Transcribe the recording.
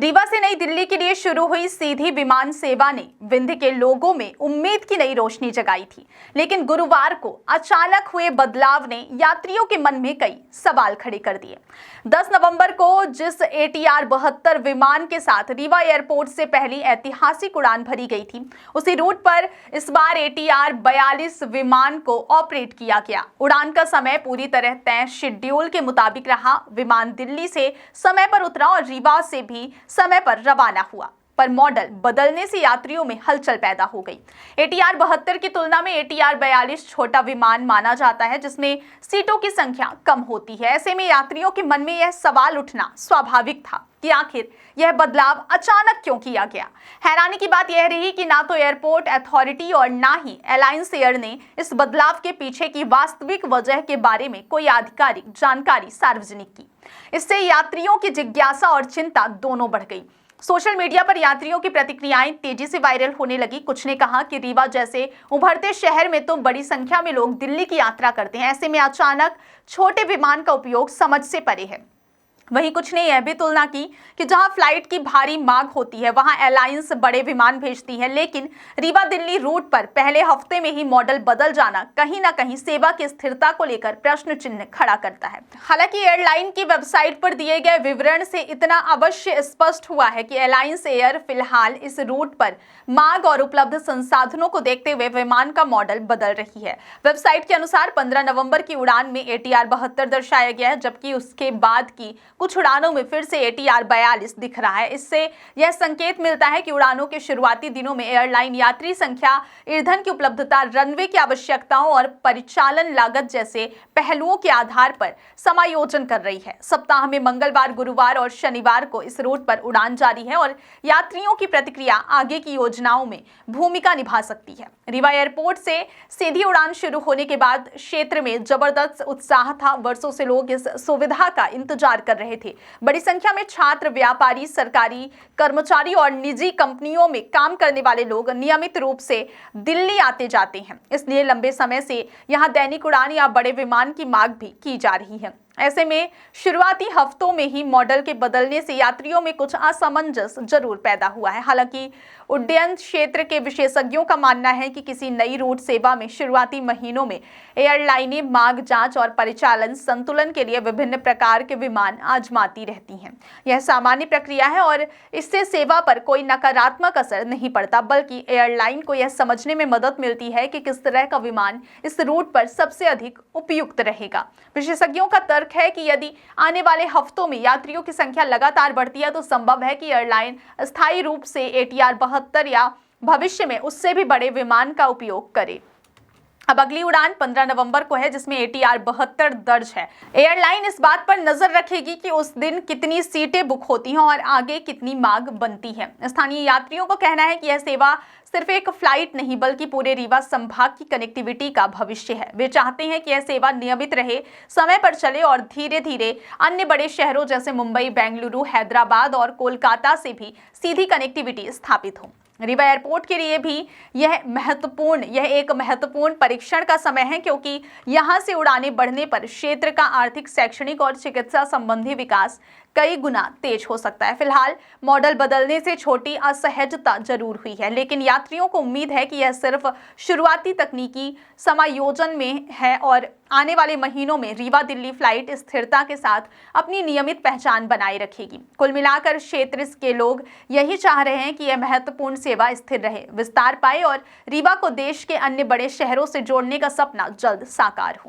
रीवा से नई दिल्ली के लिए शुरू हुई सीधी विमान सेवा ने विंध्य के लोगों में उम्मीद की नई रोशनी जगाई थी, लेकिन गुरुवार को अचानक हुए बदलाव ने यात्रियों के मन में कई सवाल खड़े कर दिए। 10 नवंबर को जिस ATR 72 विमान के साथ रीवा एयरपोर्ट से पहली ऐतिहासिक उड़ान भरी गई थी, उसी रूट पर इस बार ATR 42 विमान को ऑपरेट किया गया। उड़ान का समय पूरी तरह तय शेड्यूल के मुताबिक रहा। विमान दिल्ली से समय पर उतरा और रीवा से भी समय पर रवाना हुआ, पर मॉडल बदलने से यात्रियों में हलचल पैदा हो गई। ATR 72 की तुलना में ATR 42 छोटा विमान माना जाता है, जिसमें सीटों की संख्या कम होती है। ऐसे में यात्रियों के मन में यह सवाल उठना स्वाभाविक था कि आखिर यह बदलाव अचानक क्यों किया गया। हैरानी की बात यह रही कि ना तो एयरपोर्ट अथॉरिटी और ना ही एलायंस एयर ने इस बदलाव के पीछे की वास्तविक वजह के बारे में कोई आधिकारिक जानकारी सार्वजनिक की। इससे यात्रियों की जिज्ञासा और चिंता दोनों बढ़ गई। सोशल मीडिया पर यात्रियों की प्रतिक्रियाएं तेजी से वायरल होने लगी। कुछ ने कहा कि रीवा जैसे उभरते शहर में तो बड़ी संख्या में लोग दिल्ली की यात्रा करते हैं, ऐसे में अचानक छोटे विमान का उपयोग समझ से परे है। वहीं कुछ ने यह भी तुलना की कि जहां फ्लाइट की भारी मांग होती है, वहां एलायंस बड़े विमान भेजती है, लेकिन रीवा दिल्ली रूट पर पहले हफ्ते में ही मॉडल बदल जाना कहीं ना कहीं सेवा की स्थिरता को लेकर प्रश्न चिन्ह खड़ा करता है। हालांकि एयरलाइन की वेबसाइट पर दिए गए विवरण से इतना अवश्य स्पष्ट हुआ है कि एलायंस एयर फिलहाल इस रूट पर मांग और उपलब्ध संसाधनों को देखते हुए विमान का मॉडल बदल रही है। वेबसाइट के अनुसार 15 नवंबर की उड़ान में ATR 72 दर्शाया गया है, जबकि उसके बाद की कुछ उड़ानों में फिर से ATR 42 दिख रहा है। इससे यह संकेत मिलता है कि उड़ानों के शुरुआती दिनों में एयरलाइन यात्री संख्या, ईंधन की उपलब्धता, रनवे की आवश्यकताओं और परिचालन लागत जैसे पहलुओं के आधार पर समायोजन कर रही है। सप्ताह में मंगलवार, गुरुवार और शनिवार को इस रूट पर उड़ान जारी है और यात्रियों की प्रतिक्रिया आगे की योजनाओं में भूमिका निभा सकती है। रीवा एयरपोर्ट से सीधी उड़ान शुरू होने के बाद क्षेत्र में जबरदस्त उत्साह था। वर्षों से लोग इस सुविधा का इंतजार कर रहे थे। बड़ी संख्या में छात्र, व्यापारी, सरकारी कर्मचारी और निजी कंपनियों में काम करने वाले लोग नियमित रूप से दिल्ली आते जाते हैं, इसलिए लंबे समय से यहां दैनिक उड़ान या बड़े विमान की मांग भी की जा रही है। ऐसे में शुरुआती हफ्तों में ही मॉडल के बदलने से यात्रियों में कुछ असमंजस जरूर पैदा हुआ है। हालांकि उड्डयन क्षेत्र के विशेषज्ञों का मानना है कि किसी नई रूट सेवा में शुरुआती महीनों में एयरलाइनें मांग जांच और परिचालन संतुलन के लिए विभिन्न प्रकार के विमान आजमाती रहती हैं। यह सामान्य प्रक्रिया है और इससे सेवा पर कोई नकारात्मक असर नहीं पड़ता, बल्कि एयरलाइन को यह समझने में मदद मिलती है कि किस तरह का विमान इस रूट पर सबसे अधिक उपयुक्त रहेगा। विशेषज्ञों का तर्क है कि यदि आने वाले हफ्तों में यात्रियों की संख्या लगातार बढ़ती है तो संभव है कि एयरलाइन अस्थायी रूप से ATR 72 या भविष्य में उससे भी बड़े विमान का उपयोग करे। अब अगली उड़ान 15 नवंबर को है, जिसमें ATR 72 दर्ज है। एयरलाइन इस बात पर नजर रखेगी कि उस दिन कितनी सीटें बुक होती हैं और आगे कितनी मांग बनती है। स्थानीय यात्रियों का कहना है कि यह सेवा सिर्फ एक फ्लाइट नहीं बल्कि पूरे रीवा संभाग की कनेक्टिविटी का भविष्य है। वे चाहते हैं कि यह सेवा नियमित रहे, समय पर चले और धीरे धीरे अन्य बड़े शहरों जैसे मुंबई, बेंगलुरु, हैदराबाद और कोलकाता से भी सीधी कनेक्टिविटी स्थापित हो। रीवा एयरपोर्ट के लिए भी यह एक महत्वपूर्ण परीक्षण का समय है, क्योंकि यहां से उड़ानें बढ़ने पर क्षेत्र का आर्थिक, शैक्षणिक और चिकित्सा संबंधी विकास कई गुना तेज हो सकता है। फिलहाल मॉडल बदलने से छोटी असहजता जरूर हुई है, लेकिन यात्रियों को उम्मीद है कि यह सिर्फ शुरुआती तकनीकी समायोजन में है और आने वाले महीनों में रीवा दिल्ली फ्लाइट स्थिरता के साथ अपनी नियमित पहचान बनाए रखेगी। कुल मिलाकर क्षेत्र के लोग यही चाह रहे हैं कि यह महत्वपूर्ण सेवा स्थिर रहे, विस्तार पाए और रीवा को देश के अन्य बड़े शहरों से जोड़ने का सपना जल्द साकार हो।